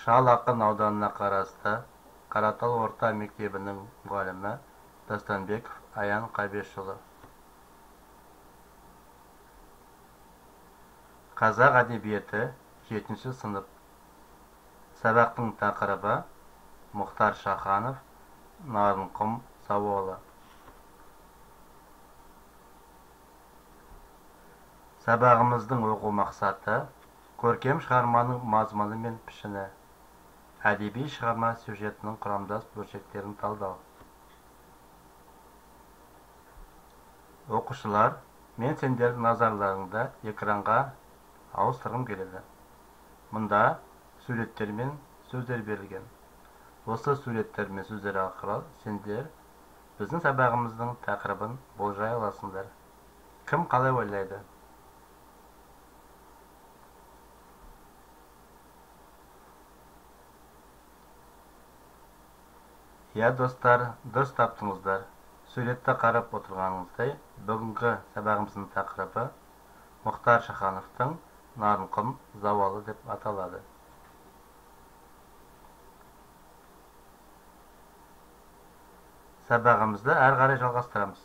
Шал Ақын ауданына қарасты Қаратал орта мектебінің мұғалімі Дастанбеков Аян Қабешұлы. Қазақ әдебиеті 7-ші сынып. Сабақтың тақырыбы Мұхтар Шаханов Нарынқұм сауалы. Сабағымыздың оқу мақсаты көркем шығарманың мазмұны мен пішіні, әдеби шығарма сюжетінің құрамдас бөлшектерін талдау. Оқушылар, мен сендердің назарларыңды экранға ауыстырғым келеді. Мұнда суреттер мен сөздер берілген. Осы суреттер мен сөздер арқылы сендер біздің сабағымыздың тақырыбын болжай аласыңдар. Кім қалай ойлайды? Я достар, дұрыс таптыңыздар. Суретті қарап отырғаныңыздай, бүгінгі сабағымыздың тақырыбы Мұхтар Шахановтың Нарынқұм зауалы деп аталады. Сабағымызды әрі қарай жалғастырамыз.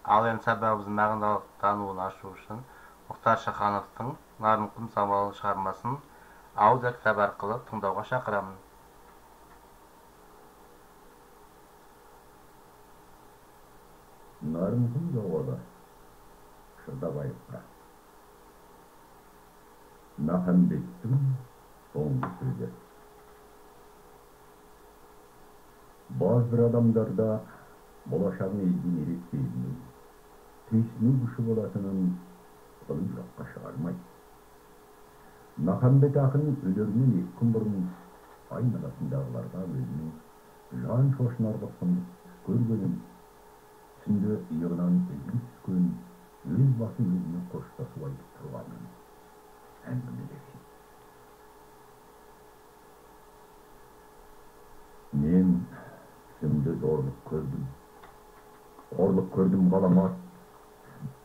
Ал енді сабағымыздың мағыналық тануын ашу үшін Мұхтар Шахановтың Нарынқұм зауалы шығармасын аудио кітап арқылы тыңдауға шақырамын. Нарынқұм зауалы Шырдабаевқа. Махамбеттің соңғы сөзі. Bazı адамдарда болашағын елден ерекшелігінің, түйсіну күші болатынын қолын жаққа шығармайды. Махамбет ақын өлерінен 2 күн бұрын айналасындағыларға өзінің жан шошынар қылсын көргенін, түсінде иығынан ізгі түскен өз басы өзіне қоштасу айтып тұрғанын әңгімелеген. Мен түсімде зорлық көрдім. Қорлық көрдім ғаламат.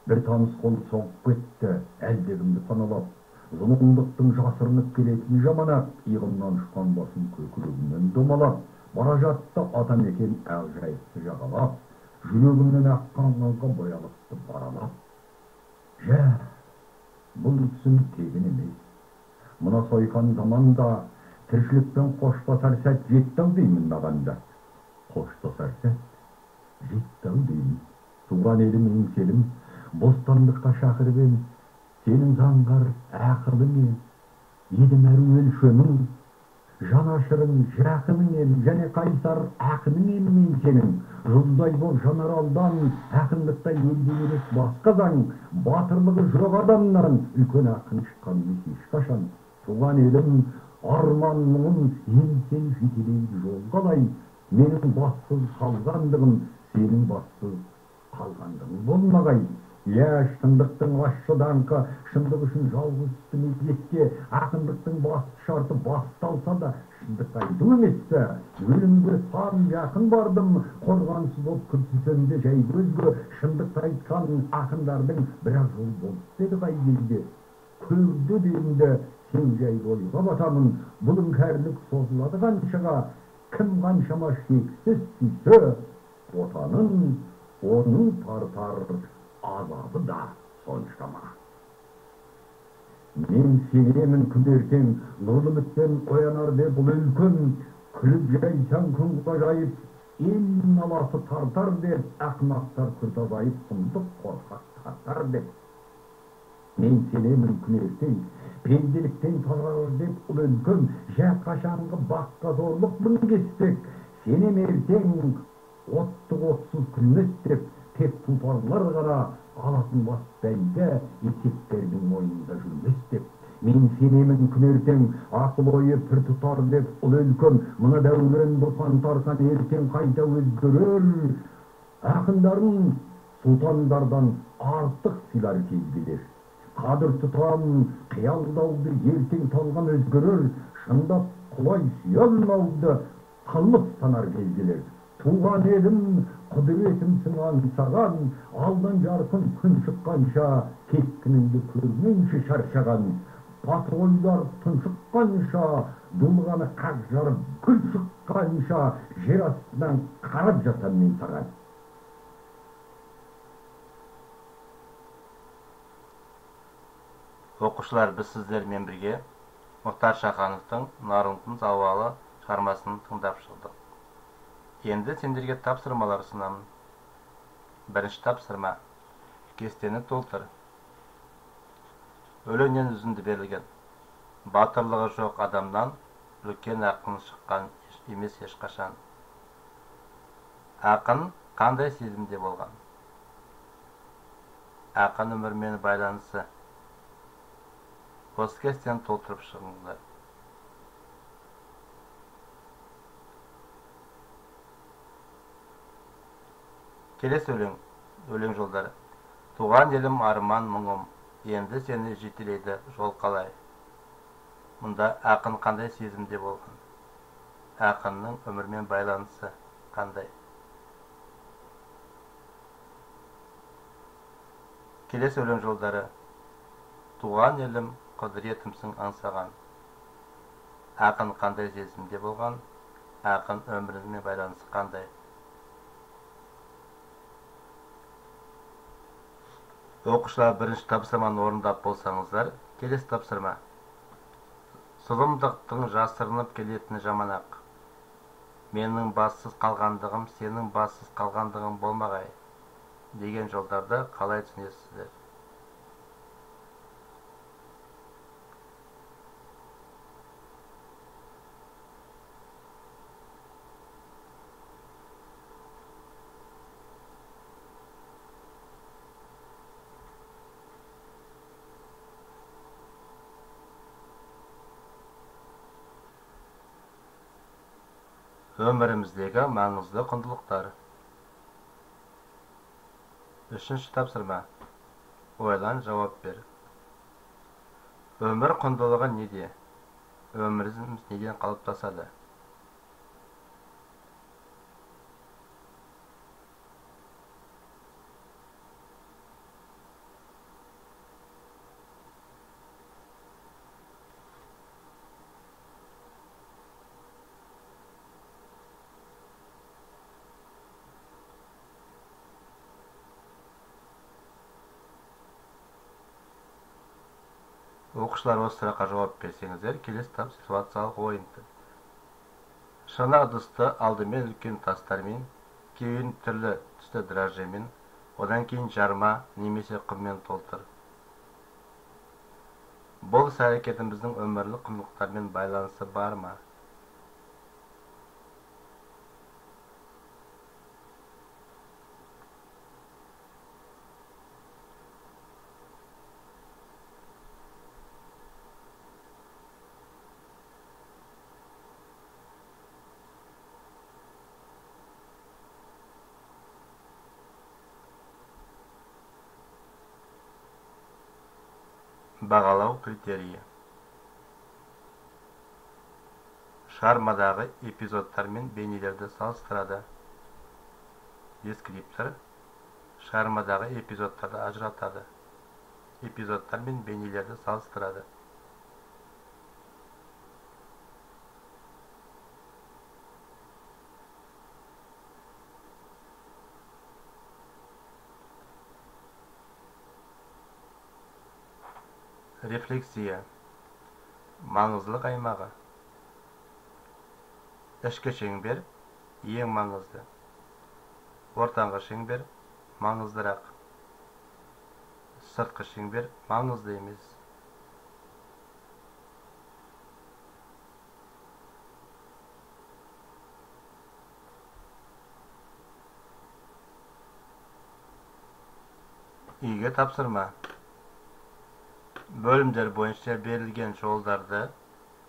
Bir таныс қолы соғып кетті, әлдегімді паналап. Зұлымдықтың жасырынып келетін жаманат, иығымнан ұшқан басын көкірегімнен домалап, бара жатты атамекен ақжайықты жағалап. Жүрегімнен аққан қанға боялықты баралап. Жә, бұл түсім тегін емес. Мұна сойқан заманда тіршілікпен қоштасар сәт жетті-ау деймін мағанда. Қоштасар сәт жетті-ау деймін. Туған елім еңселім, бостандыққа шақырып ем. Сенің заңғар ақылың ем, едім әрі өлшемің. Жанашырың, жақының ем, және қайсар ақының ем мен сенің. Жұлдыздай бол жанар алдан, ақындықтай елде ерек басқа заң. Батырлығы жоқ адамнан, үлкен ақын шыққан ешқашан. Туған елім, арман мұңын еңсен жетелейді жол қалай. Менің бассыз қалғандығым, сенің бассыз қалғандығың болмағай. Я, шындықтың ащы даңқы, шындық үшін жалғыз үстің етке, ақындықтың басты шарты басталса да, шындық айту еместі. Өлімге сан жақын бардым, қорғансыз болып күрсінсем жай көзге, шындық айтқан ақындардың бірақ жол болып деді қай кезде. Көрді деймді, сен жай ойға батамын, бұның кәрілік созылады қаншаға, кім қаншама шексіз сүйсе, отанын, оның тартар азабы да соншама. Мен сенемін күн ертең, нұрлы үмітпен оянар деп бұл үлкен, күліп жайсаң күн ғажайып, ел наласы тартар деп, ақымақтар күрт азайып, сұмдық қорқақ тартар деп. Мен сенемін күн ертең, пенделіктен тарар деп бұл үлкен, жә қашанғы баққа зорлық мың кеспек, сенем ертең оттық отсыз күлмес деп, тек тұлпарлар қара алатын бас бәйгі есептердің мойнында жүрмес деп. Мен сенемін күн ертең ақыл ойы пір тұтар деп ұл өлкем, мұна дәурен бұрқан тарқан ертең қайта өзгерер. Ақындарын сұлтандардан артық сыйлар кезгелер. Қадір тұтам қиялдауды ертең талған өзгерер. Шындап құлай сүйе алмауды қылмыс санар кезгелер. Туған елім, құдіретімсің аңсаған, алдан жарқын күн шыққанша, кескініңді көрмейінше шаршаған. Патрульдар тұншыққанша, дулғаны қақ жарып, күл шыққанша жер астынан қарап жатам мен саған. Оқушылар, біз сіздермен бірге Мұхтар Шахановтың Нарынтын зауалы шығармасын тыңдап шықтық. Енді сендерге тапсырмалар ұсынамын. Бірінші тапсырма: кестені толтыр. Өлеңнен үзінді берілген. Батырлығы жоқ адамнан үлкен ақын шыққан емес ешқашан. Ақын қандай сезімде болған? Ақын өмірмен байланысы. Осы кестені толтырып шығыңыздар. Келесі өлең жолдары. Туған елім арман мұңым, енді сені жетелейді жол қалай. Мұнда ақын қандай сезімде болған? Ақынның өмірмен байланысы қандай? Келесі өлең жолдары. Туған елім құдіретімсің аңсаған. Ақын қандай сезімде болған? Ақын өмірімен байланысы қандай? Оқушылар, бірінші тапсырманы орындап болсаңыздар, келесі тапсырма: зұлымдықтың жасырынып келетіні жаман ақ. Менің бассыз қалғандығым, сенің бассыз қалғандығың болмағай деген жолдарды қалай түсінесіздер? Өміріміздегі маңызды құндылықтар. Үшінші тапсырма: ойлан, жауап бер. Өмір құндылығы неде? Өміріміз неден қалыптасады? Оқушылар, осы сұраққа жауап берсеңіздер, келесі ситуациялық ойынды. Шана ыдысты алдымен үлкен тастармен, кейін түрлі түсті дрожжемен, одан кейін жарма немесе құммен толтыр. Бұл іс-әрекетіміздің өмірлік құндылықтармен байланысы бар ма? Бағалау критерийі. Шығармадағы эпизодтар мен бейнелерді салыстырады. Дескриптор шығармадағы эпизодтарды ажыратады. Эпизодтар мен бейнелерді салыстырады. Рефлексия. Маңыздылық аймағы. Ішкі шеңбер ең маңызды. Ортаңғы шеңбер маңыздырақ. Сыртқы шеңбер маңызды емес. Үйге тапсырма. Бөлімдер бойынша берілген жолдарды,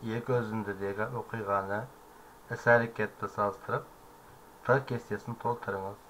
екі өзіндідегі оқиғаны, іс-әрекетті салыстырып, Т кестесін толтырыңыз.